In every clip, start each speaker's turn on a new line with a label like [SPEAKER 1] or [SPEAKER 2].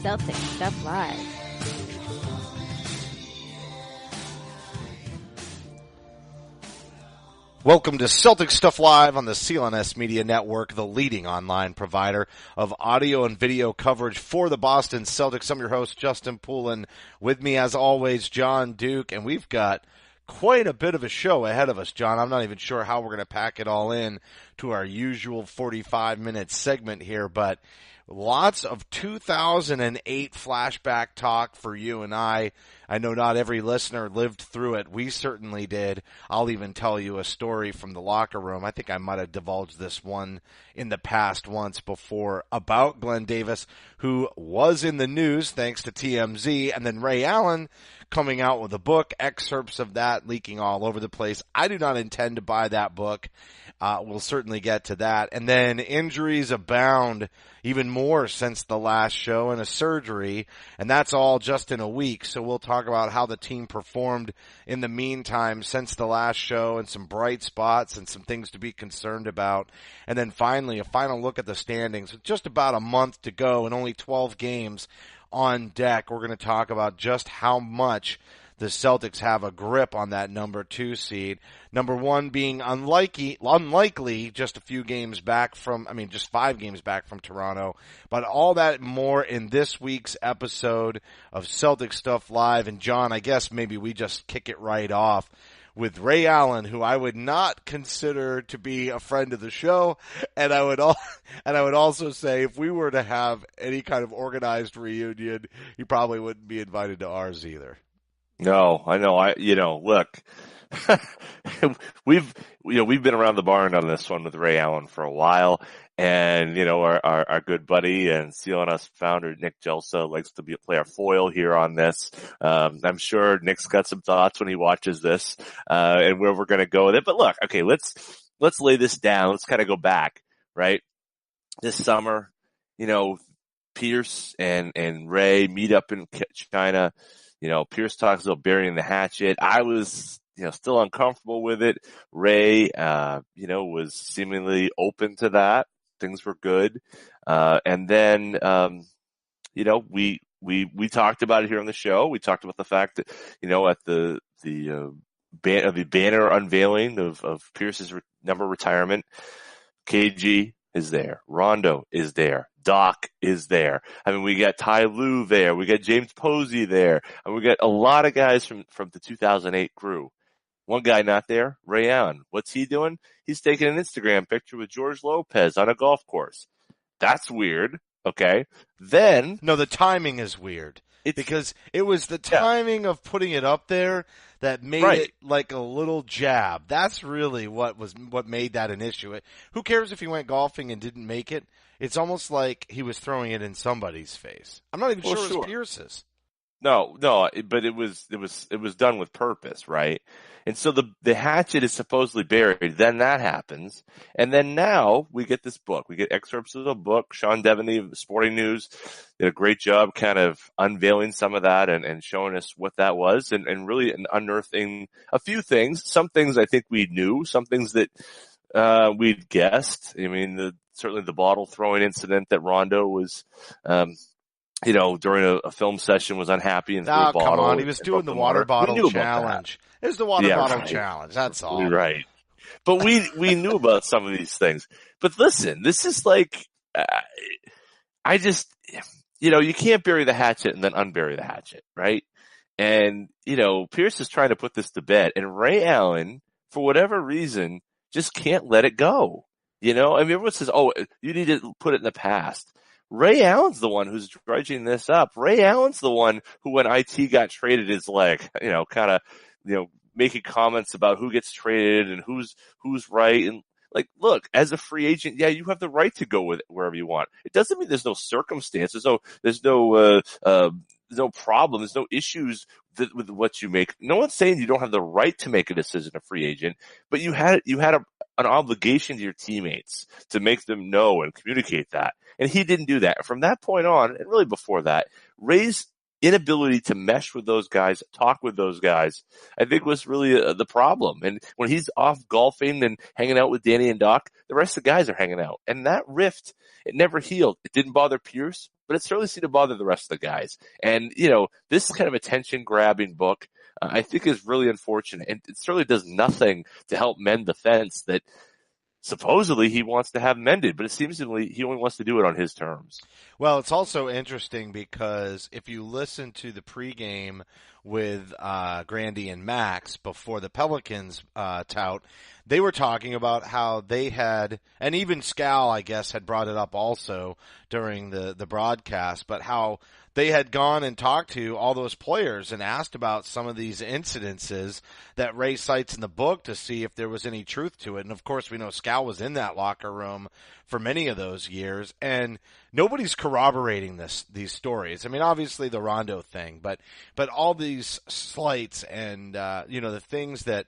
[SPEAKER 1] Celtics Stuff Live.
[SPEAKER 2] Welcome to Celtics Stuff Live on the CLNS Media Network, the leading online provider of audio and video coverage for the Boston Celtics. I'm your host, Justin Poulin. With me, as always, John Duke, and we've got quite a bit of a show ahead of us, John. I'm not even sure how we're going to pack it all in to our usual 45-minute segment here, but lots of 2008 flashback talk for you and I. I know not every listener lived through it. We certainly did. I'll even tell you a story from the locker room. I think I might have divulged this one in the past once before about Glen Davis, who was in the news thanks to TMZ, and then Ray Allen coming out with a book, excerpts of that leaking all over the place. I do not intend to buy that book. We'll certainly get to that. And then injuries abound even more since the last show and a surgery, and that's all just in a week. So we'll talk about how the team performed in the meantime since the last show and some bright spots and some things to be concerned about. And then finally, a final look at the standings with just about a month to go and only 12 games on deck. We're going to talk about just how much the Celtics have a grip on that number 2 seed. Number 1 being unlikely just a few games back from, just 5 games back from Toronto. But all that more in this week's episode of Celtics Stuff Live. And John, I guess maybe we just kick it right off with Ray Allen, who I would not consider to be a friend of the show. And I would also say if we were to have any kind of organized reunion, he probably wouldn't be invited to ours either.
[SPEAKER 3] No, I know. Look, we've been around the barn on this one with Ray Allen for a while. And, our good buddy and CLNS founder, Nick Gelsa, likes to play our foil here on this. I'm sure Nick's got some thoughts when he watches this, and where we're going to go with it. But look, okay, let's lay this down. Let's kind of go back, right? This summer, Pierce and Ray meet up in China. Pierce talks about burying the hatchet. I was, still uncomfortable with it. Ray, was seemingly open to that. Things were good. And then, we talked about it here on the show. We talked about the fact that, at the banner unveiling of Pierce's number retirement, KG is there. Rondo is there. Doc is there. We got Ty Lue there. We got James Posey there. And we got a lot of guys from the 2008 crew. One guy not there, Ray Allen. What's he doing? He's taking an Instagram picture with George Lopez on a golf course. That's weird. Okay. Then.
[SPEAKER 2] No, the timing is weird. Because it was the timing of putting it up there that made it like a little jab. That's really what made that an issue. Who cares if he went golfing and didn't make it? It's almost like he was throwing it in somebody's face. I'm not even sure it was Pierce's.
[SPEAKER 3] No, but it was done with purpose, right? And so the hatchet is supposedly buried. Then that happens. And then now we get this book. We get excerpts of the book. Sean Devaney of Sporting News did a great job kind of unveiling some of that and showing us what that was and really unearthing a few things. Some things I think we knew, some things that we'd guessed. Certainly the bottle throwing incident that Rondo was during a film session was unhappy and threw a bottle.
[SPEAKER 2] Come on. He was doing the water bottle challenge. It was the water bottle challenge. That's all.
[SPEAKER 3] Right. But we knew about some of these things. But listen, this is like, you can't bury the hatchet and then unbury the hatchet, right? And, Pierce is trying to put this to bed, and Ray Allen, for whatever reason, just can't let it go. Everyone says, oh, you need to put it in the past. Ray Allen's the one who's dredging this up. Ray Allen's the one who, when IT got traded, is like, making comments about who gets traded and who's right. And look, as a free agent, you have the right to go with it wherever you want. It doesn't mean there's no circumstances. There's no problem. There's no issues with what you make. No one's saying you don't have the right to make a decision, a free agent, but you had an obligation to your teammates to make them know and communicate that. And he didn't do that. From that point on, and really before that, Ray's inability to mesh with those guys, talk with those guys, I think was really the problem. And when he's off golfing and hanging out with Danny and Doc, the rest of the guys are hanging out. And that rift, it never healed. It didn't bother Pierce, but it certainly seemed to bother the rest of the guys. And, this kind of attention-grabbing book, I think is really unfortunate. And it certainly does nothing to help mend the fence that supposedly he wants to have mended, but it seems he only wants to do it on his terms.
[SPEAKER 2] Well, it's also interesting because if you listen to the pregame with Grandy and Max before the Pelicans tout, they were talking about how they had, and even Scal, I guess, had brought it up also during the broadcast, but how they had gone and talked to all those players and asked about some of these incidences that Ray cites in the book to see if there was any truth to it. And of course, we know Scal was in that locker room for many of those years, and nobody's corroborating these stories. I mean, obviously the Rondo thing, but all these slights and the things that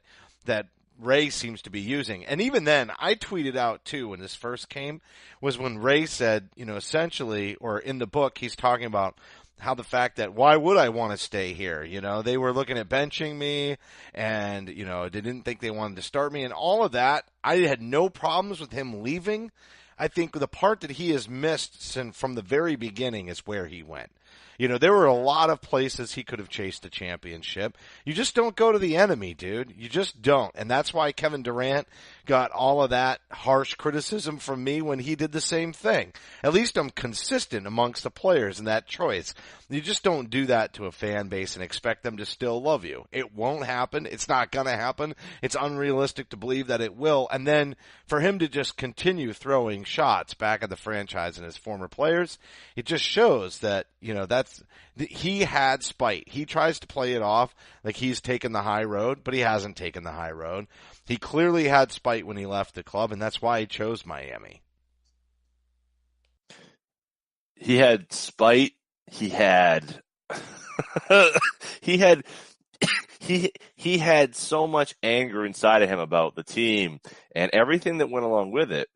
[SPEAKER 2] Ray seems to be using. And even then, I tweeted out too when this first came, was when Ray said, essentially, or in the book, he's talking about how the fact that why would I want to stay here? They were looking at benching me and, they didn't think they wanted to start me and all of that. I had no problems with him leaving. I think the part that he has missed from the very beginning is where he went. There were a lot of places he could have chased a championship. You just don't go to the enemy, dude. You just don't. And that's why Kevin Durant got all of that harsh criticism from me when he did the same thing. At least I'm consistent amongst the players in that choice. You just don't do that to a fan base and expect them to still love you. It won't happen. It's not going to happen. It's unrealistic to believe that it will. And then for him to just continue throwing shots back at the franchise and his former players, it just shows that, he had spite. He tries to play it off like he's taken the high road, but he hasn't taken the high road. He clearly had spite when he left the club, and that's why he chose Miami.
[SPEAKER 3] He had spite. He had he had so much anger inside of him about the team and everything that went along with it.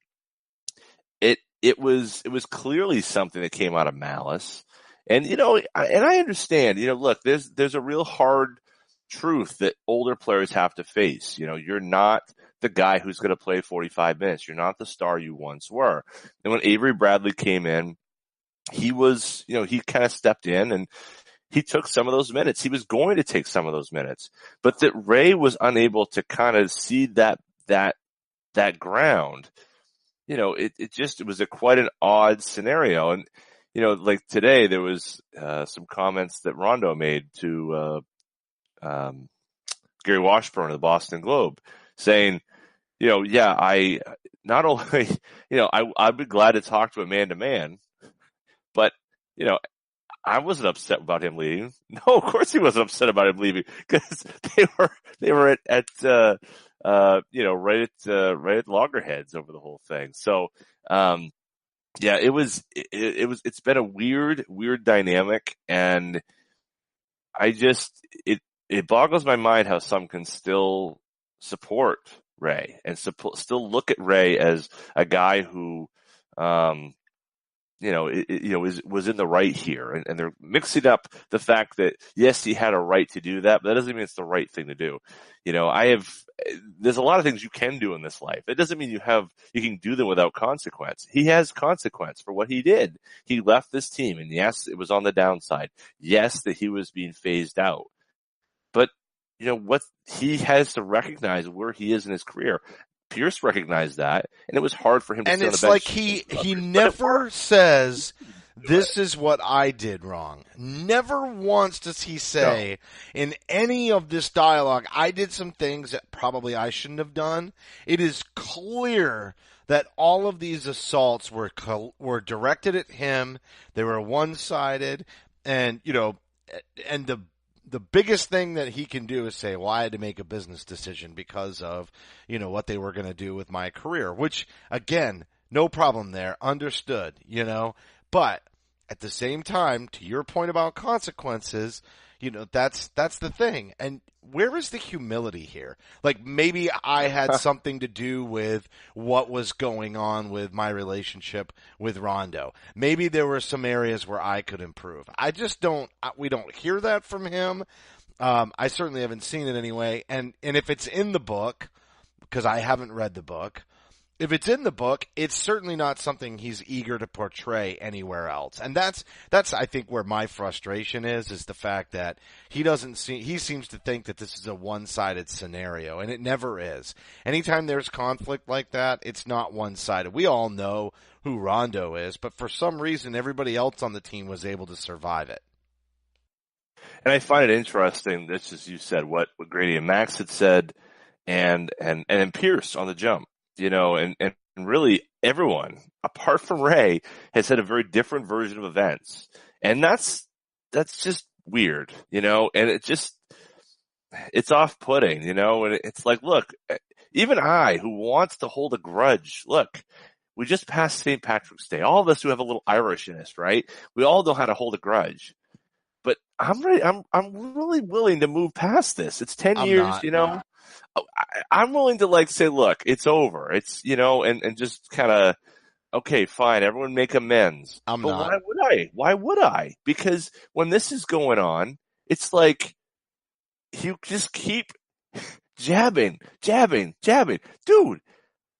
[SPEAKER 3] It was clearly something that came out of malice. And, I understand, look, there's a real hard truth that older players have to face. You're not the guy who's going to play 45 minutes. You're not the star you once were. And when Avery Bradley came in, he was, he kind of stepped in and he took some of those minutes. He was going to take some of those minutes, but that Ray was unable to kind of seed that ground. It was quite an odd scenario. And, like today, there was some comments that Rondo made to Gary Washburn of the Boston Globe saying, I not only, I'd be glad to talk to a man-to-man, but, I wasn't upset about him leaving. No, of course he wasn't upset about him leaving because they were at right at loggerheads over the whole thing. So, it's been a weird dynamic, and it boggles my mind how some can still support Ray and still look at Ray as a guy who, was in the right here, and they're mixing up the fact that yes, he had a right to do that, but that doesn't mean it's the right thing to do. There's a lot of things you can do in this life. It doesn't mean you can do them without consequence. He has consequence for what he did. He left this team, and yes, it was on the downside. Yes, that he was being phased out, but what he has to recognize where he is in his career. Pierce recognized that, and it was hard for him to stay on the bench.
[SPEAKER 2] And it's like he never says, this is what I did wrong. Never once does he say in any of this dialogue, I did some things that probably I shouldn't have done. It is clear that all of these assaults were directed at him. They were one-sided, and the biggest thing that he can do is say, well, I had to make a business decision because of, what they were going to do with my career, which, again, no problem there. Understood, but at the same time, to your point about consequences, That's the thing. And where is the humility here? Like, maybe I had something to do with what was going on with my relationship with Rondo. Maybe there were some areas where I could improve. We don't hear that from him. I certainly haven't seen it anyway. And if it's in the book, because I haven't read the book, if it's in the book, it's certainly not something he's eager to portray anywhere else. And that's I think where my frustration is the fact that he seems to think that this is a one-sided scenario, and it never is. Anytime there's conflict like that, it's not one-sided. We all know who Rondo is, but for some reason everybody else on the team was able to survive it.
[SPEAKER 3] And I find it interesting, this as you said, what Grady and Max had said, and Pierce on the jump. And really everyone, apart from Ray, has had a very different version of events. And that's just weird, and it's off-putting, and it's like, look, even I, who wants to hold a grudge, look, we just passed St. Patrick's Day. All of us who have a little Irish in us, right? We all know how to hold a grudge. But I'm really willing to move past this. It's 10 years,
[SPEAKER 2] Yeah.
[SPEAKER 3] I'm willing to say, look, it's over. It's, and just kind of, okay, fine. Everyone make amends.
[SPEAKER 2] But
[SPEAKER 3] why would I? Why would I? Because when this is going on, it's like you just keep jabbing. Dude,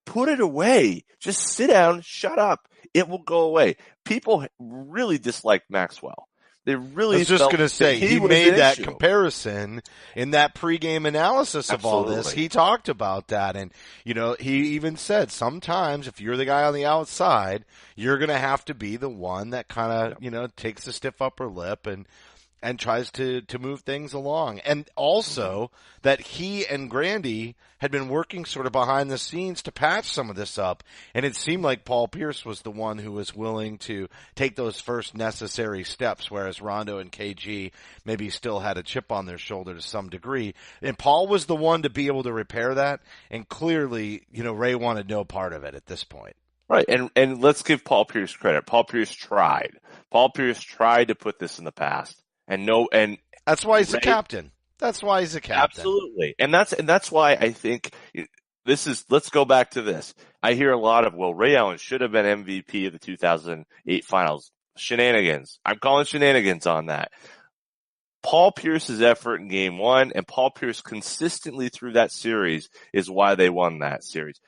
[SPEAKER 3] put it away. Just sit down, shut up. It will go away. People really dislike Maxwell. They really.
[SPEAKER 2] I was just going to say, he made that comparison in that pregame analysis of all this. He talked about that, and he even said sometimes if you're the guy on the outside, you're going to have to be the one that kind of takes the stiff upper lip and tries to move things along. And also that he and Grandy had been working sort of behind the scenes to patch some of this up. And it seemed like Paul Pierce was the one who was willing to take those first necessary steps, whereas Rondo and KG maybe still had a chip on their shoulder to some degree. And Paul was the one to be able to repair that. And clearly, Ray wanted no part of it at this point.
[SPEAKER 3] Right. And let's give Paul Pierce credit. Paul Pierce tried. Paul Pierce tried to put this in the past. And
[SPEAKER 2] that's why he's a captain. That's why he's a captain.
[SPEAKER 3] Absolutely. And that's why I think let's go back to this. I hear a lot of, Ray Allen should have been MVP of the 2008 finals. Shenanigans. I'm calling shenanigans on that. Paul Pierce's effort in game one and Paul Pierce consistently through that series is why they won that series.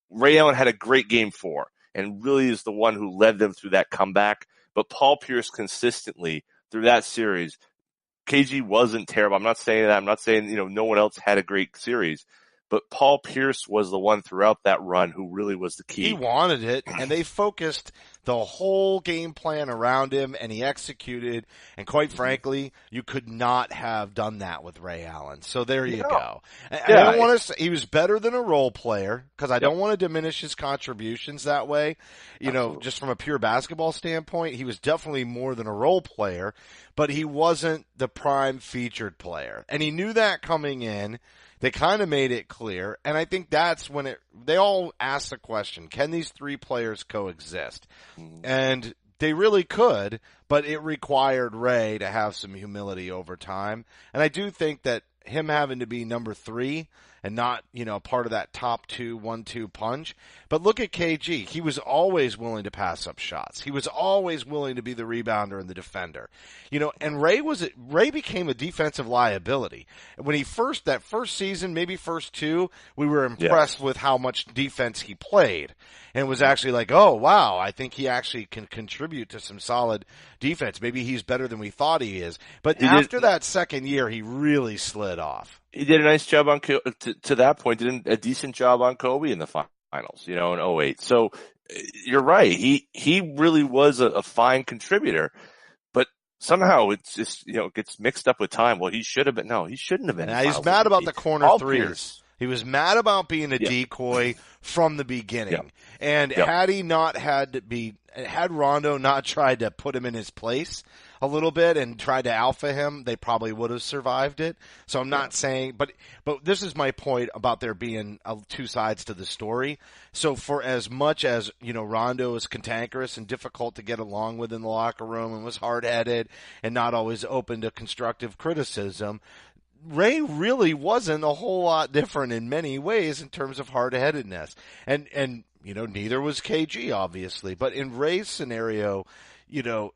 [SPEAKER 3] Ray Allen had a great game four and really is the one who led them through that comeback. But Paul Pierce consistently through that series, KG wasn't terrible. I'm not saying that. I'm not saying, no one else had a great series. But Paul Pierce was the one throughout that run who really was the key.
[SPEAKER 2] He wanted it, and they focused the whole game plan around him, and he executed. And quite frankly, you could not have done that with Ray Allen. So there you go. I don't want to say he was better than a role player, because I don't want to diminish his contributions that way. Just from a pure basketball standpoint, he was definitely more than a role player, but he wasn't the prime featured player. And he knew that coming in. They kind of made it clear, and I think that's when they all asked the question, can these three players coexist? And they really could, but it required Ray to have some humility over time. And I do think that him having to be number 3 and not, part of that top 1-2 punch. But look at KG. He was always willing to pass up shots. He was always willing to be the rebounder and the defender. And Ray became a defensive liability. When that first season, maybe first 2, we were impressed with how much defense he played. And it was actually like, oh, wow, I think he actually can contribute to some solid defense. Maybe he's better than we thought he is. But after that second year, he really slid off.
[SPEAKER 3] He did a nice job on to that point. Did a decent job on Kobe in the finals, in 2008. So you're right. He really was a fine contributor, but somehow it's just gets mixed up with time. Well, he should have been. No, he shouldn't have been.
[SPEAKER 2] Now he's mad about the corner threes. He was mad about being a decoy from the beginning. And had he not had Rondo not tried to put him in his place, a little bit and tried to alpha him, they probably would have survived it. So I'm not saying, but this is my point about there being two sides to the story. So for as much as, Rondo is cantankerous and difficult to get along with in the locker room and was hard-headed and not always open to constructive criticism, Ray really wasn't a whole lot different in many ways in terms of hard-headedness. And neither was KG, obviously. But in Ray's scenario,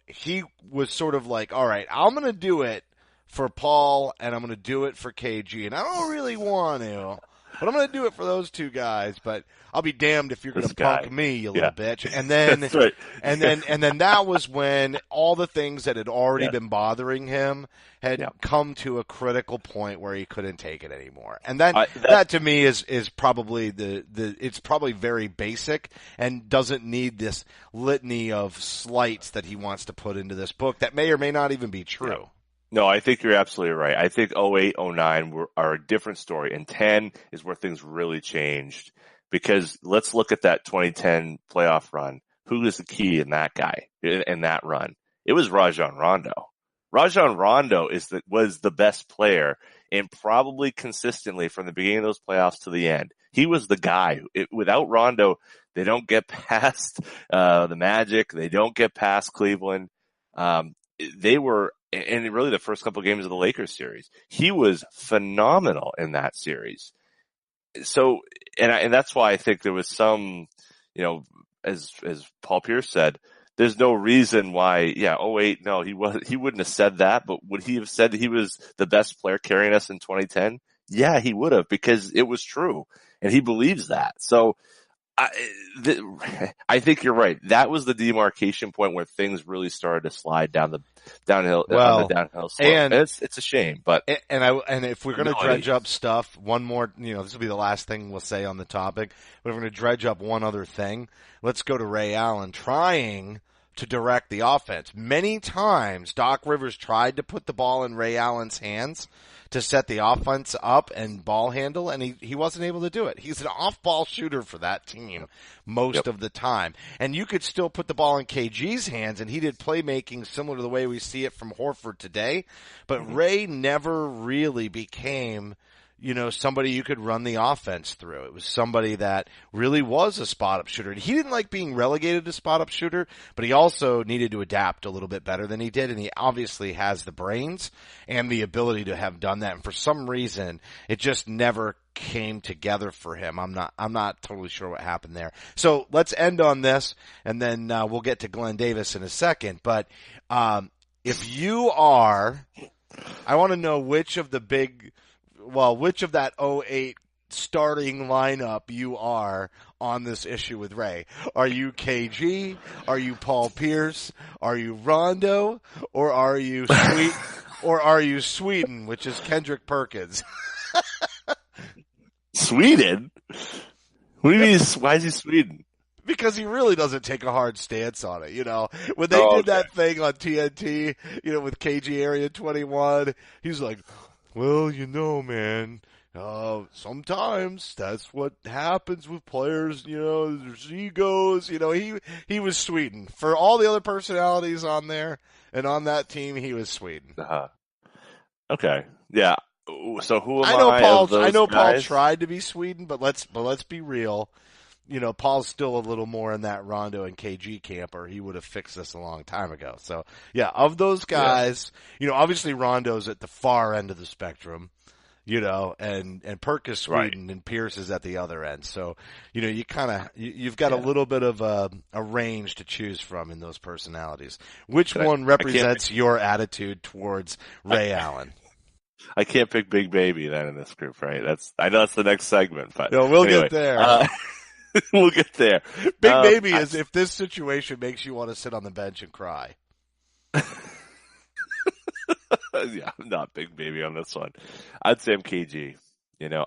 [SPEAKER 2] he was sort of like, all right, I'm going to do it for Paul and I'm going to do it for KG. And I don't really want to, but I'm going to do it for those two guys. But I'll be damned if you're going to punk me, you little bitch. And then,
[SPEAKER 3] That's right.
[SPEAKER 2] and then that was when all the things that had already been bothering him had come to a critical point where he couldn't take it anymore. And that to me is probably it's probably very basic and doesn't need this litany of slights that he wants to put into this book that may or may not even be true.
[SPEAKER 3] No, I think you're absolutely right. I think 08, 09 are a different story, and 10 is where things really changed. Because let's look at that 2010 playoff run. Who was the key in that guy, in that run? It was Rajon Rondo. Rajon Rondo was the best player, and probably consistently from the beginning of those playoffs to the end. He was the guy. Without Rondo, they don't get past the Magic. They don't get past Cleveland. They were, and really the first couple of games of the Lakers series, he was phenomenal in that series. So, and that's why I think there was some, as Paul Pierce said, there's no reason why, 08, no, he wouldn't have said that, but would he have said he was the best player carrying us in 2010? Yeah, he would have, because it was true, and he believes that. So, I think you're right. That was the demarcation point where things really started to slide down the downhill slope. And it's a shame, but
[SPEAKER 2] if we're going to dredge up stuff, one more, this will be the last thing we'll say on the topic, but if we're going to dredge up one other thing, let's go to Ray Allen trying to direct the offense. Many times Doc Rivers tried to put the ball in Ray Allen's hands to set the offense up and ball handle, and he wasn't able to do it. He's an off-ball shooter for that team most of the time. And you could still put the ball in KG's hands, and he did playmaking similar to the way we see it from Horford today. But Ray never really became somebody you could run the offense through. It was somebody that really was a spot-up shooter. He didn't like being relegated to spot-up shooter, but he also needed to adapt a little bit better than he did, and he obviously has the brains and the ability to have done that. And for some reason, it just never came together for him. I'm not totally sure what happened there. So let's end on this, and then we'll get to Glen Davis in a second. But if you are, I want to know which of that 08 starting lineup you are on this issue with Ray. Are you KG? Are you Paul Pierce? Are you Rondo? Or are you Sweden, which is Kendrick Perkins?
[SPEAKER 3] Sweden? What do you mean? Why is he Sweden?
[SPEAKER 2] Because he really doesn't take a hard stance on it, When they did that thing on TNT, with KG Area 21, he's like, well, man, sometimes that's what happens with players, there's egos, he was Sweden. For all the other personalities on there and on that team, he was Sweden.
[SPEAKER 3] Okay. Yeah. So who am
[SPEAKER 2] I know Paul tried to be Sweden, but let's be real. Paul's still a little more in that Rondo and KG camp, or he would have fixed this a long time ago. So, of those guys, obviously Rondo's at the far end of the spectrum, and Perk is Sweden and Pierce is at the other end. So, you've got a little bit of a range to choose from in those personalities. Which one represents your attitude towards Ray Allen?
[SPEAKER 3] I can't pick Big Baby then in this group, right? I know that's the next segment, but
[SPEAKER 2] no, we'll get there.
[SPEAKER 3] We'll get there.
[SPEAKER 2] Big Baby is if this situation makes you want to sit on the bench and cry.
[SPEAKER 3] Yeah, I'm not Big Baby on this one. I'd say I'm KG.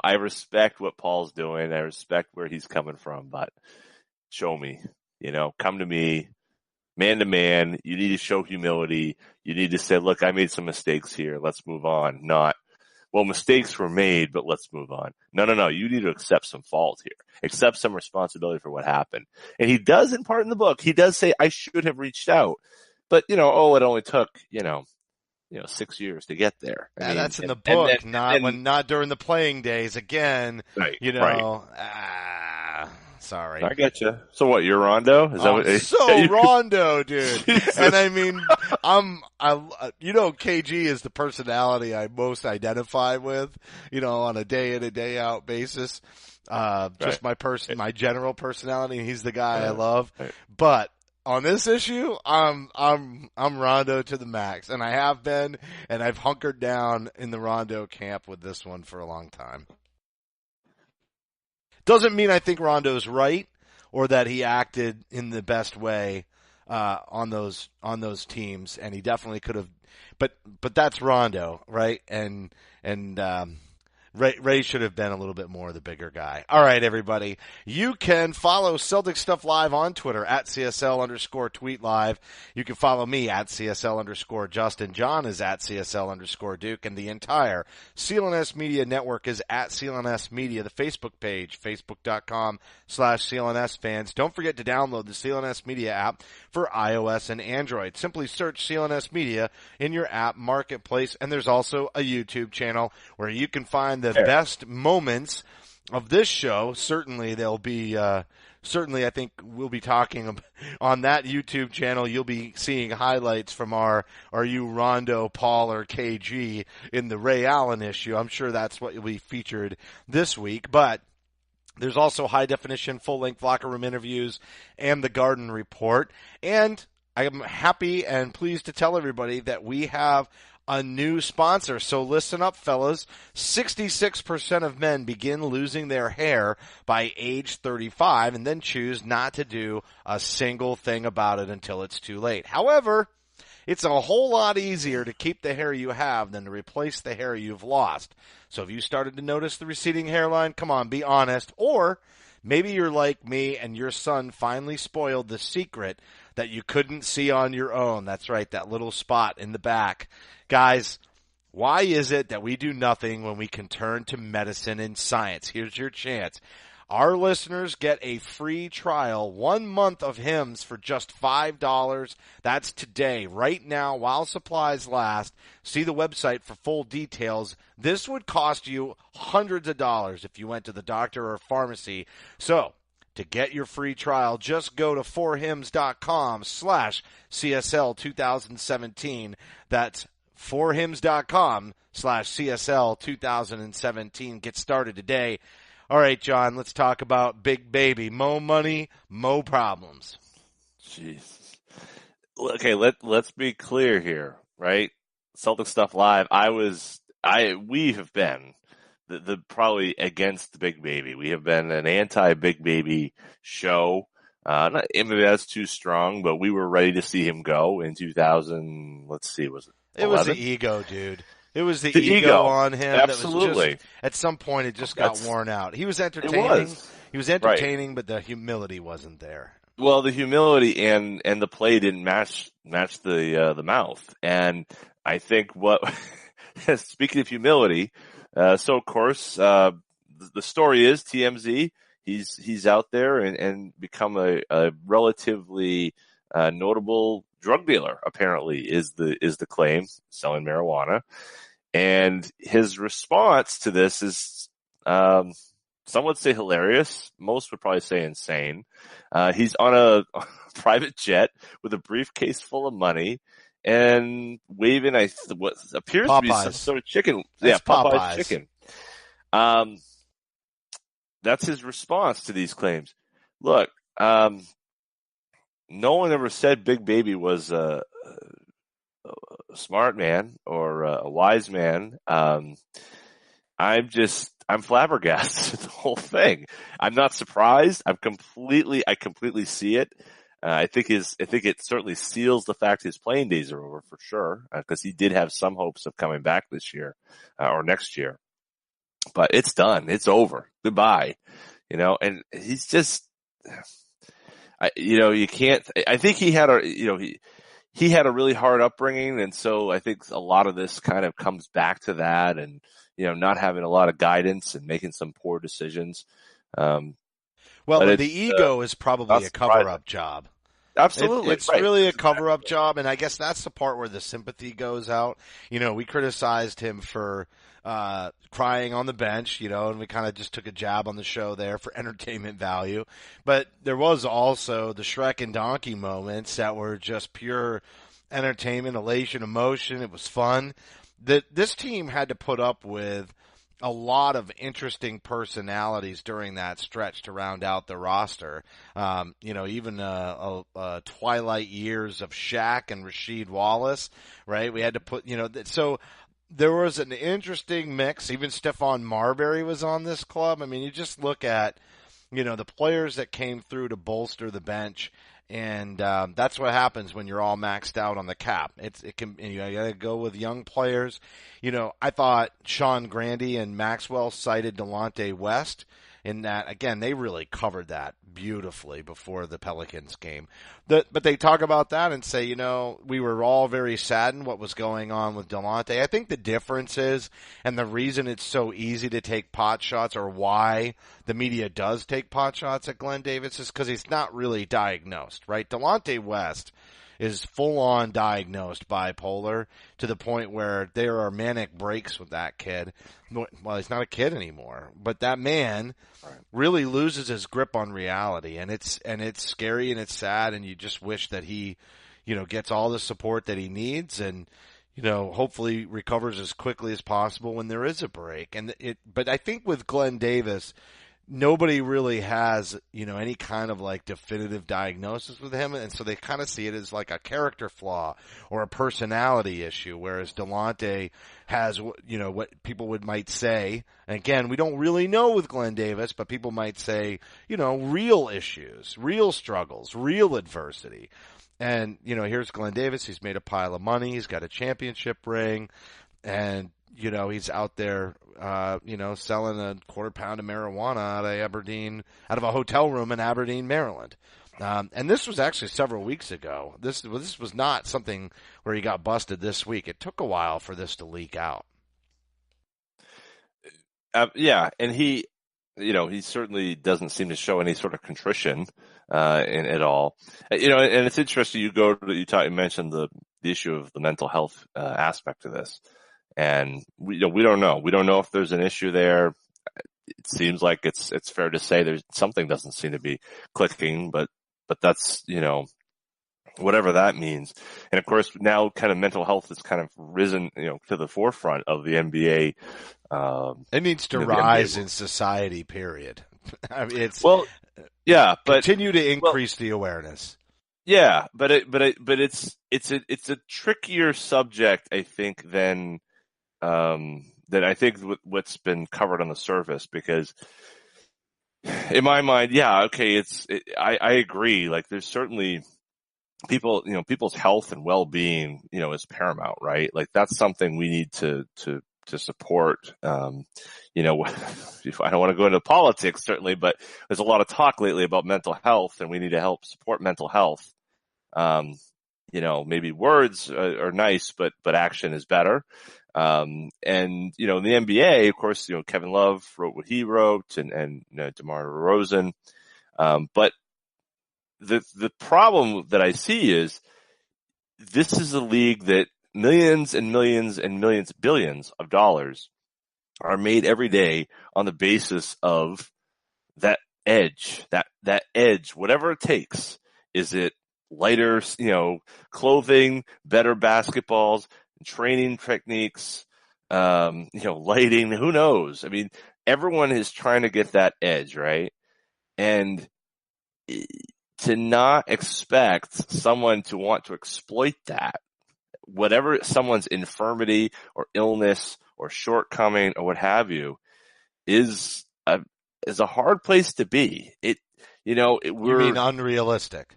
[SPEAKER 3] I respect what Paul's doing. I respect where he's coming from, but show me. Come to me, man to man. You need to show humility. You need to say, look, I made some mistakes here. Let's move on. Not, well, mistakes were made, but let's move on. No. You need to accept some fault here. Accept some responsibility for what happened. And he does in part in the book. He does say, I should have reached out. But it only took 6 years to get there. I
[SPEAKER 2] Yeah,
[SPEAKER 3] mean,
[SPEAKER 2] that's in the
[SPEAKER 3] and
[SPEAKER 2] book,
[SPEAKER 3] then
[SPEAKER 2] not during the playing days. Again,
[SPEAKER 3] right, right.
[SPEAKER 2] Sorry.
[SPEAKER 3] I get you. So what? You're Rondo? Is that what?
[SPEAKER 2] So Rondo, dude.
[SPEAKER 3] Jesus.
[SPEAKER 2] And I mean, KG is the personality I most identify with, on a day in and day out basis. Just
[SPEAKER 3] right.
[SPEAKER 2] my general personality. He's the guy I love.
[SPEAKER 3] Right.
[SPEAKER 2] But on this issue, I'm Rondo to the max, and I have been, and I've hunkered down in the Rondo camp with this one for a long time. Doesn't mean I think Rondo's right or that he acted in the best way on those teams, and he definitely could have. But that's Rondo, right? And Ray should have been a little bit more the bigger guy. All right, everybody. You can follow Celtic Stuff Live on Twitter at CSL_tweet live. You can follow me at CSL_Justin. John is at CSL_Duke. And the entire CLNS Media Network is at CLNS Media. The Facebook page, Facebook.com/CLNS fans. Don't forget to download the CLNS Media app for iOS and Android. Simply search CLNS Media in your app marketplace. And there's also a YouTube channel where you can find the best moments of this show. Certainly they'll be, I think we'll be talking on that YouTube channel. You'll be seeing highlights from Are You Rondo, Paul, or KG in the Ray Allen issue. I'm sure that's what will be featured this week, but there's also high definition, full length locker room interviews and the Garden Report. And I'm happy and pleased to tell everybody that we have a new sponsor. So listen up, fellas. 66% of men begin losing their hair by age 35 and then choose not to do a single thing about it until it's too late. However, it's a whole lot easier to keep the hair you have than to replace the hair you've lost. So if you started to notice the receding hairline, come on, be honest. Or maybe you're like me and your son finally spoiled the secret that you couldn't see on your own. That's right, that little spot in the back. Guys, why is it that we do nothing when we can turn to medicine and science? Here's your chance. Our listeners get a free trial, 1 month of Hims for just $5. That's today, right now, while supplies last. See the website for full details. This would cost you hundreds of dollars if you went to the doctor or pharmacy. So, to get your free trial, just go to forhims.com/CSL2017. That's forhims.com/CSL2017. Get started today. All right, John, let's talk about Big Baby. Mo money, mo problems.
[SPEAKER 3] Jeez. Okay, let's be clear here, right? Celtic Stuff Live. We have been the probably against the Big Baby. We have been an anti-Big Baby show. Maybe that's too strong, but we were ready to see him go in 2000. Let's see, was it? 11?
[SPEAKER 2] It was the ego, dude. It was the ego on him.
[SPEAKER 3] Absolutely.
[SPEAKER 2] That was just, at some point, it just got worn out. He was entertaining. He was entertaining, but the humility wasn't there.
[SPEAKER 3] Well, the humility and the play didn't match the mouth. And I think speaking of humility, so of course, the story is TMZ. He's out there and become a relatively notable drug dealer. Apparently, is the claim, selling marijuana. And his response to this is, some would say hilarious. Most would probably say insane. He's on a private jet with a briefcase full of money and waving what appears to be some sort of chicken.
[SPEAKER 2] That's
[SPEAKER 3] Popeye's chicken. That's his response to these claims. Look, no one ever said Big Baby was a smart man or a wise man. I'm flabbergasted at the whole thing. I'm not surprised. I completely see it. I think it certainly seals the fact his playing days are over for sure, because he did have some hopes of coming back this year or next year. But it's done. It's over. Goodbye. And he's just, you can't. I think he had he had a really hard upbringing, and so I think a lot of this kind of comes back to that, and not having a lot of guidance and making some poor decisions.
[SPEAKER 2] Well, the ego is probably a cover-up job.
[SPEAKER 3] Absolutely.
[SPEAKER 2] It's
[SPEAKER 3] right.
[SPEAKER 2] really a cover-up job, and I guess that's the part where the sympathy goes out. We criticized him for crying on the bench, and we kind of just took a jab on the show there for entertainment value. But there was also the Shrek and Donkey moments that were just pure entertainment, elation, emotion. It was fun. This team had to put up with a lot of interesting personalities during that stretch to round out the roster. Even twilight years of Shaq and Rasheed Wallace, right? We had to put, so there was an interesting mix. Even Stephon Marbury was on this club. I mean, you just look at, the players that came through to bolster the bench. And that's what happens when you're all maxed out on the cap. You gotta go with young players. I thought Sean Grandy and Maxwell cited Delonte West in that. Again, they really covered that beautifully before the Pelicans game. But they talk about that and say, we were all very saddened what was going on with Delonte. I think the difference is, and the reason it's so easy to take pot shots, or why the media does take pot shots at Glen Davis, is because he's not really diagnosed, right? Delonte West is full-on diagnosed bipolar to the point where there are manic breaks with that kid. Well, he's not a kid anymore, but that man really loses his grip on reality, and it's scary and it's sad, and you just wish that he, gets all the support that he needs, and hopefully recovers as quickly as possible when there is a break. But I think with Glen Davis, nobody really has, any kind of like definitive diagnosis with him. And so they kind of see it as like a character flaw or a personality issue. Whereas Delonte has, what people might say. And again, we don't really know with Glen Davis, but people might say, real issues, real struggles, real adversity. And, here's Glen Davis. He's made a pile of money. He's got a championship ring, and, he's out there, selling a quarter pound of marijuana out of a hotel room in Aberdeen, Maryland. And this was actually several weeks ago. This was not something where he got busted this week. It took a while for this to leak out.
[SPEAKER 3] And he certainly doesn't seem to show any sort of contrition at all. And it's interesting. You mentioned the issue of the mental health aspect of this. And we don't know. We don't know if there's an issue there. It seems like it's fair to say there's something doesn't seem to be clicking, but that's, whatever that means. And of course, now kind of mental health has kind of risen, to the forefront of the NBA.
[SPEAKER 2] It needs to rise in society, period. I mean, continue to increase the awareness.
[SPEAKER 3] Yeah, but it's a trickier subject, I think, than I think what's been covered on the surface, because in my mind, I agree. Like, there's certainly people's health and well-being, is paramount, right? Like, that's something we need to support. If I don't want to go into politics, certainly, but there's a lot of talk lately about mental health, and we need to help support mental health. Maybe words are nice, but action is better. In the NBA, of course, Kevin Love wrote what he wrote, and DeMar DeRozan. But the problem that I see is this is a league that millions and millions and millions, billions of dollars are made every day on the basis of that edge, that edge, whatever it takes. Is it lighter, clothing, better basketballs, training techniques, lighting, who knows? I mean, everyone is trying to get that edge, right? And to not expect someone to want to exploit that, whatever someone's infirmity or illness or shortcoming or what have you, is a hard place to be. You mean
[SPEAKER 2] unrealistic?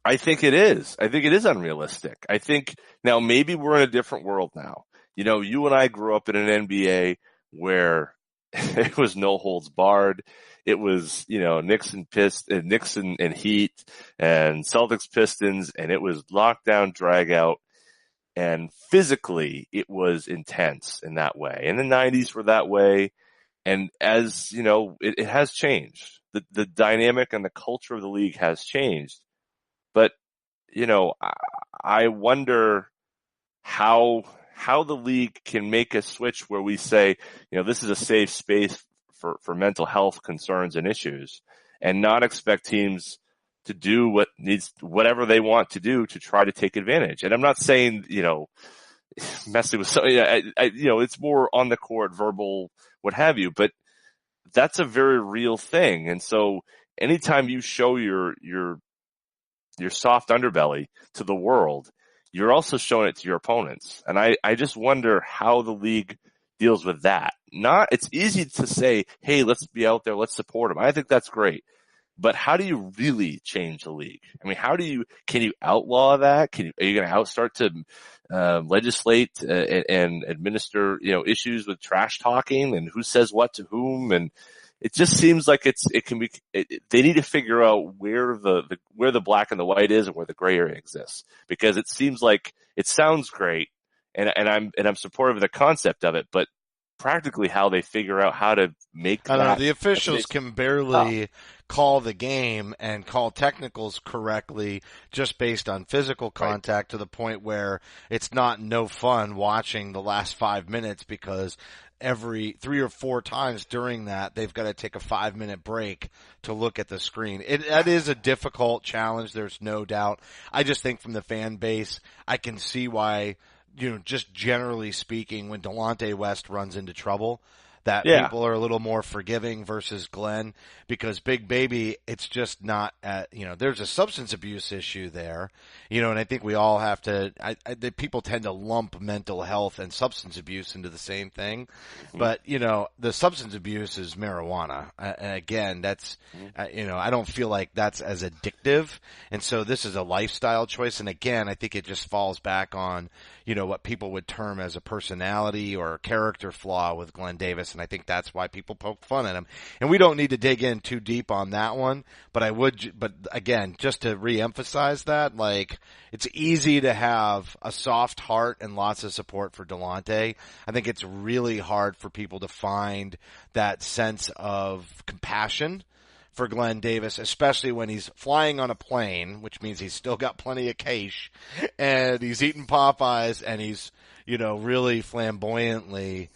[SPEAKER 3] I think it is. I think it is unrealistic. I think now maybe we're in a different world now. You and I grew up in an NBA where it was no holds barred. It was, Knicks and Heat and Celtics Pistons, and it was lockdown, drag out. And physically, it was intense in that way. And the 90s were that way. And as, it has changed. The dynamic and the culture of the league has changed. But I wonder how the league can make a switch where we say, this is a safe space for mental health concerns and issues, and not expect teams to do whatever they want to do to try to take advantage. And I'm not saying, messing with something, it's more on the court, verbal, what have you, but that's a very real thing. And so anytime you show your soft underbelly to the world, you're also showing it to your opponents. And I just wonder how the league deals with that. It's easy to say, hey, let's be out there, let's support them. I think that's great. But how do you really change the league? I mean, can you outlaw that? Are you going to start to legislate and administer, issues with trash talking and who says what to whom? And it just seems like they need to figure out where the black and the white is and where the gray area exists, because it seems like it sounds great and I'm supportive of the concept of it, but practically how they figure out how to make that.
[SPEAKER 2] I don't know, the officials can barely call the game and call technicals correctly just based on physical contact, to the point where it's no fun watching the last 5 minutes, because every 3 or 4 times during that, they've got to take a 5-minute break to look at the screen. That is a difficult challenge. There's no doubt. I just think from the fan base, I can see why, just generally speaking, when Delonte West runs into trouble, that people are a little more forgiving versus Glen, because Big Baby, it's just not there's a substance abuse issue there, and I think we all have to, people tend to lump mental health and substance abuse into the same thing. Mm-hmm. But, the substance abuse is marijuana. And again, that's, I don't feel like that's as addictive. And so this is a lifestyle choice. And again, I think it just falls back on, what people would term as a personality or a character flaw with Glen Davis. And I think that's why people poke fun at him. And we don't need to dig in too deep on that one, but but again, just to reemphasize that, it's easy to have a soft heart and lots of support for Delonte. I think it's really hard for people to find that sense of compassion for Glen Davis, especially when he's flying on a plane, which means he's still got plenty of cash, and he's eating Popeyes, and he's, really flamboyantly,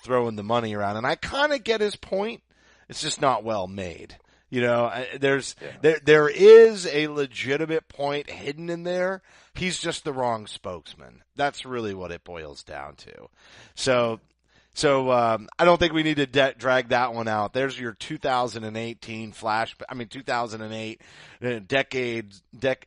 [SPEAKER 2] throwing the money around. And I kind of get his point. It's just not well made. There is a legitimate point hidden in there. He's just the wrong spokesman. That's really what it boils down to. So I don't think we need to drag that one out. There's your 2018 flashback. 2008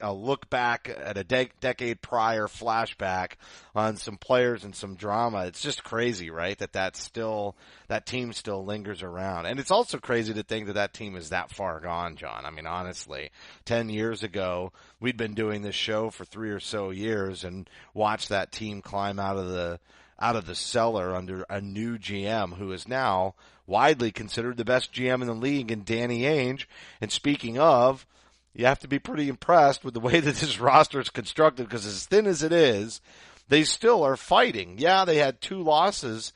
[SPEAKER 2] look back at a decade prior flashback on some players and some drama. It's just crazy, right? That team still lingers around. And it's also crazy to think that team is that far gone, John. Honestly, 10 years ago, we'd been doing this show for 3 or so years and watched that team climb out of the cellar under a new GM who is now widely considered the best GM in the league in Danny Ainge. And speaking of, you have to be pretty impressed with the way that this roster is constructed, because as thin as it is, they still are fighting. Yeah, they had 2 losses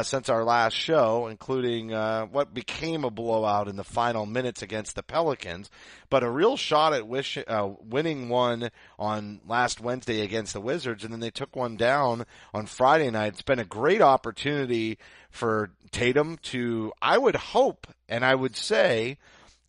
[SPEAKER 2] since our last show, including what became a blowout in the final minutes against the Pelicans, but a real shot at winning one on last Wednesday against the Wizards, and then they took one down on Friday night. It's been a great opportunity for Tatum to, I would hope, and I would say,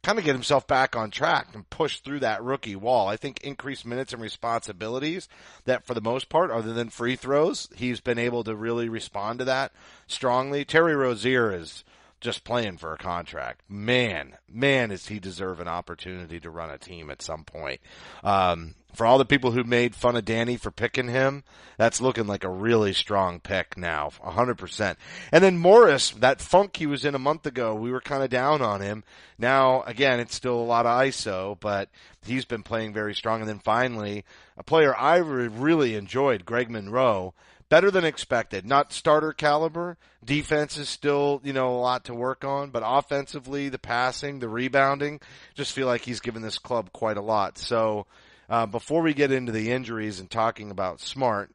[SPEAKER 2] kind of get himself back on track and push through that rookie wall. I think increased minutes and responsibilities, that for the most part, other than free throws, he's been able to really respond to that strongly. Terry Rozier is just playing for a contract. Man, does he deserve an opportunity to run a team at some point. For all the people who made fun of Danny for picking him, that's looking like a really strong pick now, 100%. And then Morris, that funk he was in a month ago, we were kind of down on him. Now, again, it's still a lot of ISO, but he's been playing very strong. And then finally, a player I really enjoyed, Greg Monroe, better than expected. Not starter caliber. Defense is still, a lot to work on, but offensively, the passing, the rebounding, just feel like he's given this club quite a lot. So, before we get into the injuries and talking about Smart,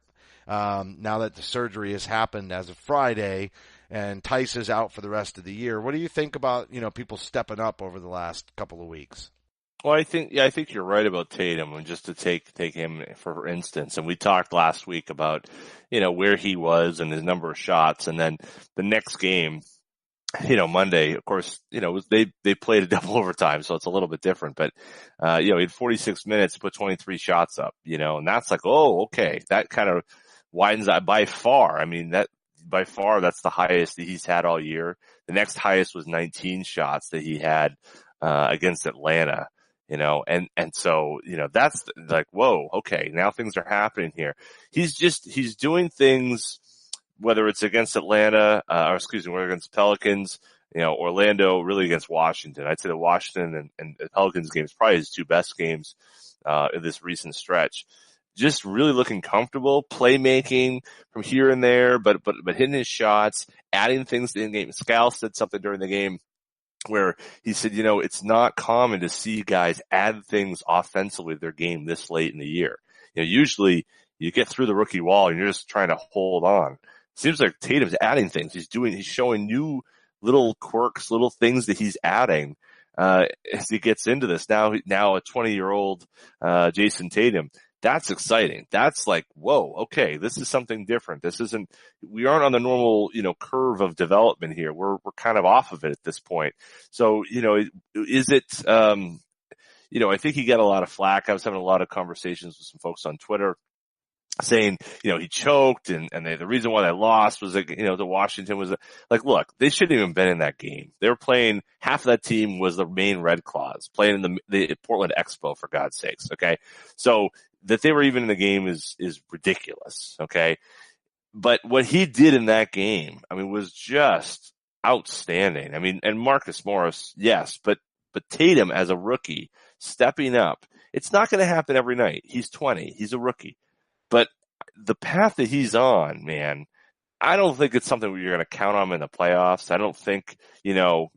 [SPEAKER 2] now that the surgery has happened as of Friday and Tice is out for the rest of the year, what do you think about, people stepping up over the last couple of weeks?
[SPEAKER 3] Well, I think you're right about Tatum. And just to take him for instance, and we talked last week about, where he was and his number of shots, and then the next game, Monday, of course, they played a double overtime, so it's a little bit different. But he had 46 minutes, put 23 shots up, and that's like, oh, okay, that kind of widens that by far. I mean, that by far that's the highest that he's had all year. The next highest was 19 shots that he had against Atlanta. And so, that's like, whoa, okay, now things are happening here. He's doing things, whether it's against Atlanta, whether against Pelicans, Orlando, really against Washington. I'd say the Washington and the Pelicans games probably his two best games, in this recent stretch. Just really looking comfortable, playmaking from here and there, but hitting his shots, adding things to the game. Scal said something during the game where he said, it's not common to see guys add things offensively to their game this late in the year. Usually you get through the rookie wall and you're just trying to hold on. Seems like Tatum's adding things. He's showing new little quirks, little things that he's adding, as he gets into this. Now a 20-year-old, Jason Tatum. That's exciting. That's like, whoa, okay, this is something different. We aren't on the normal, curve of development here. We're kind of off of it at this point. So, is it, I think he got a lot of flack. I was having a lot of conversations with some folks on Twitter saying, he choked and the reason why they lost was like, the Washington was like, look, they shouldn't even been in that game. They were playing, half of that team was the Maine Red Claws playing in the Portland Expo, for God's sakes. Okay. So that they were even in the game is ridiculous. Okay. But what he did in that game, was just outstanding. And Marcus Morris, yes, but Tatum as a rookie stepping up, it's not going to happen every night. He's 20. He's a rookie. But the path that he's on, man, I don't think it's something where you're going to count on him in the playoffs. I don't think,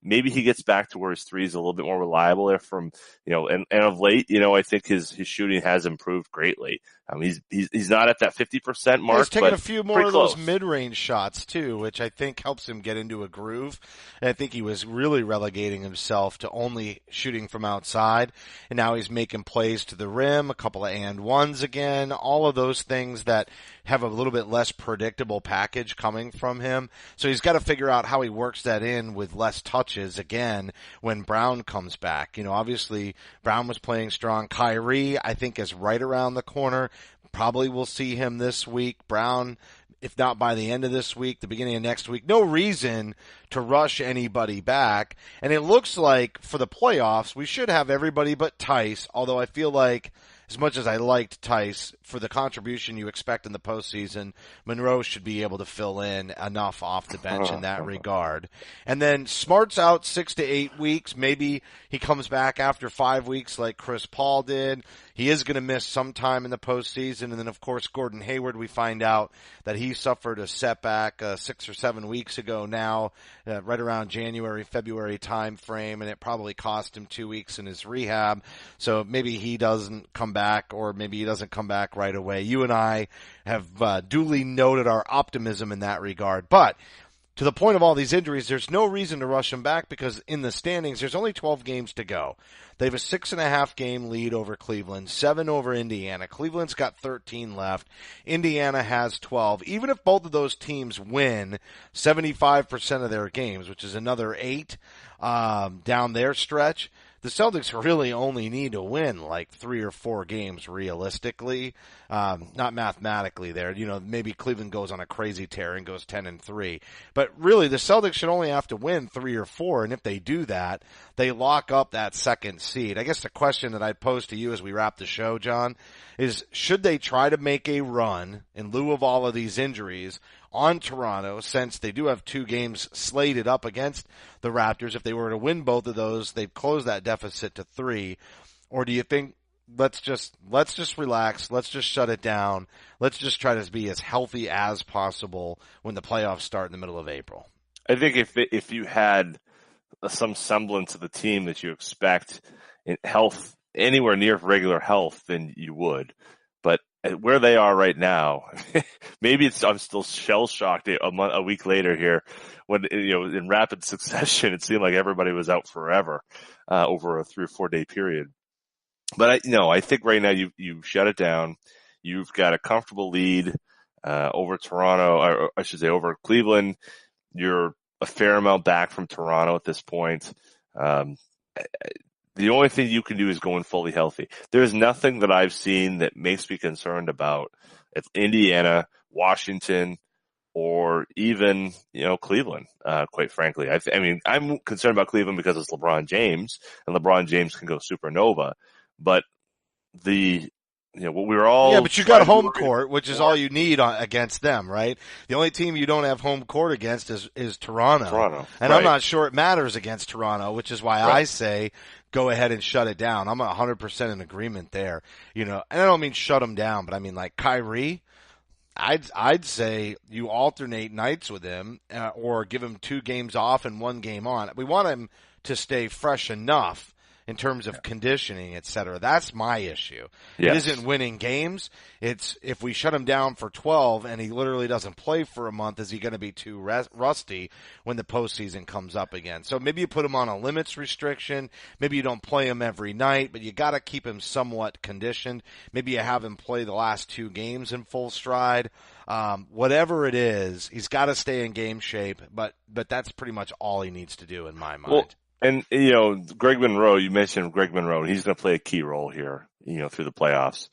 [SPEAKER 3] maybe he gets back to where his three is a little bit more reliable there from, and of late, I think his shooting has improved greatly. He's not at that 50% mark.
[SPEAKER 2] He's taking a few more of those
[SPEAKER 3] close
[SPEAKER 2] mid-range shots too, which I think helps him get into a groove. And I think he was really relegating himself to only shooting from outside. And now he's making plays to the rim, a couple of and ones again, all of those things that have a little bit less predictable package coming from him. So he's got to figure out how he works that in with less touches again when Brown comes back. Obviously Brown was playing strong. Kyrie, I think, is right around the corner. Probably will see him this week. Brown, if not by the end of this week, the beginning of next week. No reason to rush anybody back. And it looks like for the playoffs, we should have everybody but Tice, although I feel like as much as I liked Tice, for the contribution you expect in the postseason, Monroe should be able to fill in enough off the bench in that regard. And then Smart's out 6 to 8 weeks. Maybe he comes back after 5 weeks like Chris Paul did. He is going to miss some time in the postseason. And then, of course, Gordon Hayward, we find out that he suffered a setback 6 or 7 weeks ago now, right around January, February time frame, and it probably cost him 2 weeks in his rehab. So maybe he doesn't come back, or maybe he doesn't come back right away. You and I have duly noted our optimism in that regard. But to the point of all these injuries, there's no reason to rush him back because in the standings, there's only 12 games to go. They have a 6.5 game lead over Cleveland, 7 over Indiana. Cleveland's got 13 left. Indiana has 12. Even if both of those teams win 75% of their games, which is another 8 down their stretch, the Celtics really only need to win like 3 or 4 games realistically, not mathematically there. Maybe Cleveland goes on a crazy tear and goes 10-3. But really, the Celtics should only have to win 3 or 4, and if they do that, they lock up that second seed. I guess the question that I'd pose to you as we wrap the show, John, is should they try to make a run in lieu of all of these injuries on Toronto, since they do have 2 games slated up against the Raptors? If they were to win both of those, they'd close that deficit to 3. Or do you think let's just relax, let's just shut it down, let's just try to be as healthy as possible when the playoffs start in the middle of April?
[SPEAKER 3] I think if you had some semblance of the team that you expect in health, anywhere near regular health, then you would. But where they are right now, maybe I'm still shell shocked a week later here when, in rapid succession, it seemed like everybody was out forever, over a 3 or 4 day period. But I think right now you shut it down. You've got a comfortable lead over Toronto, or I should say over Cleveland. You're a fair amount back from Toronto at this point. Um, the only thing you can do is go in fully healthy. There's nothing that I've seen that makes me concerned about Indiana, Washington, or even, Cleveland, quite frankly. I mean, I'm concerned about Cleveland because it's LeBron James, and LeBron James can go supernova. But what we were all
[SPEAKER 2] but you got home court, which is all you need against them, right? The only team you don't have home court against is Toronto. And
[SPEAKER 3] right.
[SPEAKER 2] I'm not sure it matters against Toronto, which is why I say go ahead and shut it down. I'm 100% in agreement there. And I don't mean shut them down, but I mean like Kyrie. I'd say you alternate nights with him, or give him 2 games off and 1 game on. We want him to stay fresh enough in terms of conditioning, et cetera. That's my issue.
[SPEAKER 3] Yes.
[SPEAKER 2] It isn't winning games. It's if we shut him down for 12 and he literally doesn't play for a month, is he going to be too rusty when the postseason comes up again? So maybe you put him on a limits restriction. Maybe you don't play him every night, but you got to keep him somewhat conditioned. Maybe you have him play the last 2 games in full stride. Whatever it is, he's got to stay in game shape, but that's pretty much all he needs to do in my mind.
[SPEAKER 3] Well, and, Greg Monroe, you mentioned Greg Monroe, he's going to play a key role here, through the playoffs.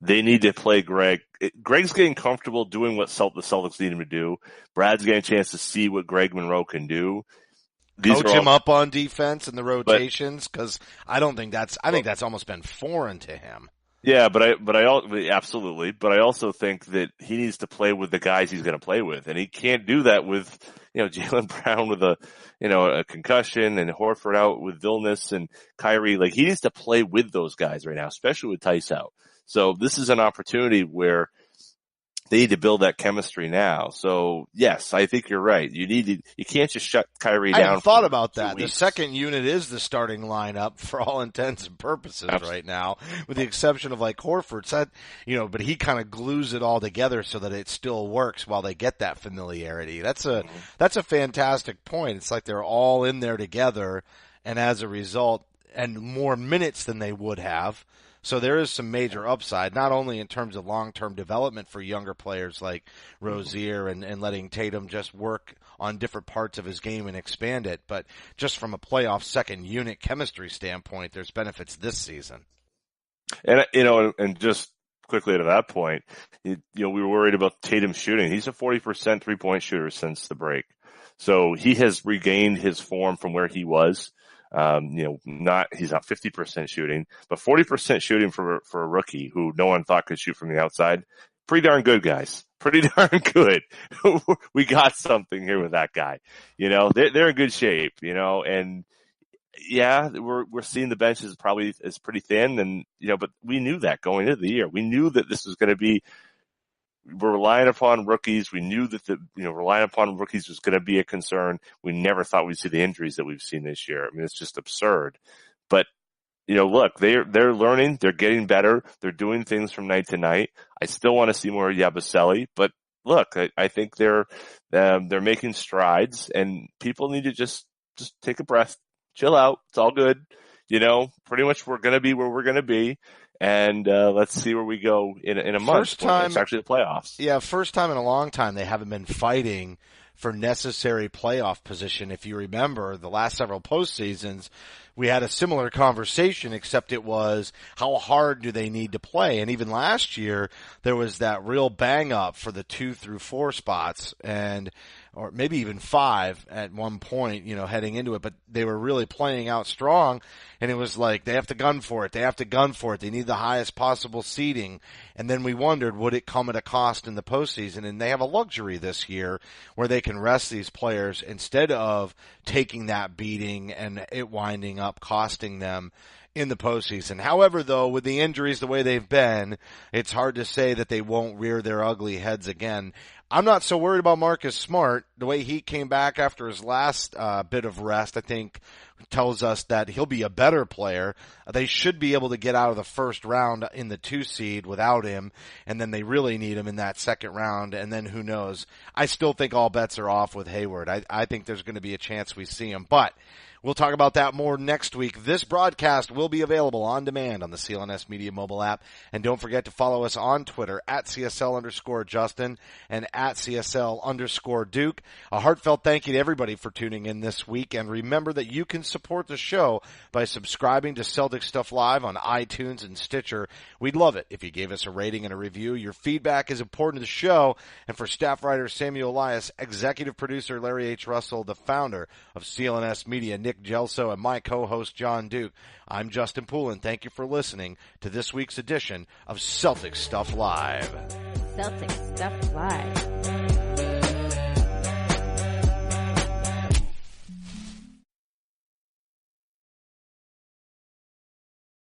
[SPEAKER 3] They need to play Greg. Greg's getting comfortable doing what the Celtics need him to do. Brad's getting a chance to see what Greg Monroe can do.
[SPEAKER 2] Coach him up on defense and the rotations, because I think that's almost been foreign to him.
[SPEAKER 3] Yeah, absolutely. But I also think that he needs to play with the guys he's going to play with, and he can't do that with, Jaylen Brown with a concussion, and Horford out with illness, and Kyrie. Like, he needs to play with those guys right now, especially with Tice out. So this is an opportunity where they need to build that chemistry now. So yes, I think you're right. You can't just shut Kyrie down.
[SPEAKER 2] I hadn't thought about that. The second unit is the starting lineup for all intents and purposes right now, with the exception of like Horford. So but he kind of glues it all together so that it still works while they get that familiarity. That's a fantastic point. It's like they're all in there together, and as a result, and more minutes than they would have. So there is some major upside, not only in terms of long-term development for younger players like Rozier and letting Tatum just work on different parts of his game and expand it, but just from a playoff second unit chemistry standpoint, there's benefits this season.
[SPEAKER 3] And, and just quickly to that point, we were worried about Tatum shooting. He's a 40% 3-point shooter since the break. So he has regained his form from where he was. He's not 50% shooting, but 40% shooting for a rookie who no one thought could shoot from the outside. Pretty darn good, guys. Pretty darn good. We got something here with that guy. They're in good shape, and yeah, we're seeing the bench is pretty thin, and, but we knew that going into the year. We knew that this was going to be, we're relying upon rookies. We knew that relying upon rookies was going to be a concern. We never thought we'd see the injuries that we've seen this year. I mean, it's just absurd. But, look, they're learning. They're getting better. They're doing things from night to night. I still want to see more Yabusele, but look, I think they're making strides, and people need to just take a breath, chill out. It's all good. Pretty much we're going to be where we're going to be. And let's see where we go in a month.
[SPEAKER 2] First time,
[SPEAKER 3] it's actually the playoffs.
[SPEAKER 2] Yeah, first time in a long time they haven't been fighting for necessary playoff position. If you remember, the last several postseasons, we had a similar conversation, except it was how hard do they need to play? And even last year, there was that real bang up for the 2 through 4 spots, or maybe even 5 at one point, heading into it, but they were really playing out strong, and it was like, they have to gun for it. They need the highest possible seeding. And then we wondered, would it come at a cost in the postseason? And they have a luxury this year where they can rest these players instead of taking that beating and it winding up costing them in the postseason. However, though, with the injuries the way they've been, it's hard to say that they won't rear their ugly heads again. I'm not so worried about Marcus Smart. The way he came back after his last bit of rest, I think, tells us that he'll be a better player. They should be able to get out of the first round in the 2 seed without him, and then they really need him in that second round, and then who knows. I still think all bets are off with Hayward. I think there's going to be a chance we see him, but We'll talk about that more next week. This broadcast will be available on demand on the CLNS Media mobile app. And don't forget to follow us on Twitter at CSL_Justin and at CSL_Duke. A heartfelt thank you to everybody for tuning in this week. And remember that you can support the show by subscribing to Celtic Stuff Live on iTunes and Stitcher. We'd love it if you gave us a rating and a review. Your feedback is important to the show. And for staff writer Samuel Elias, executive producer Larry H. Russell, the founder of CLNS Media, Nick Gelso, and my co-host John Duke, I'm Justin Poulin. Thank you for listening to this week's edition of Celtic Stuff Live.
[SPEAKER 1] Celtic Stuff Live.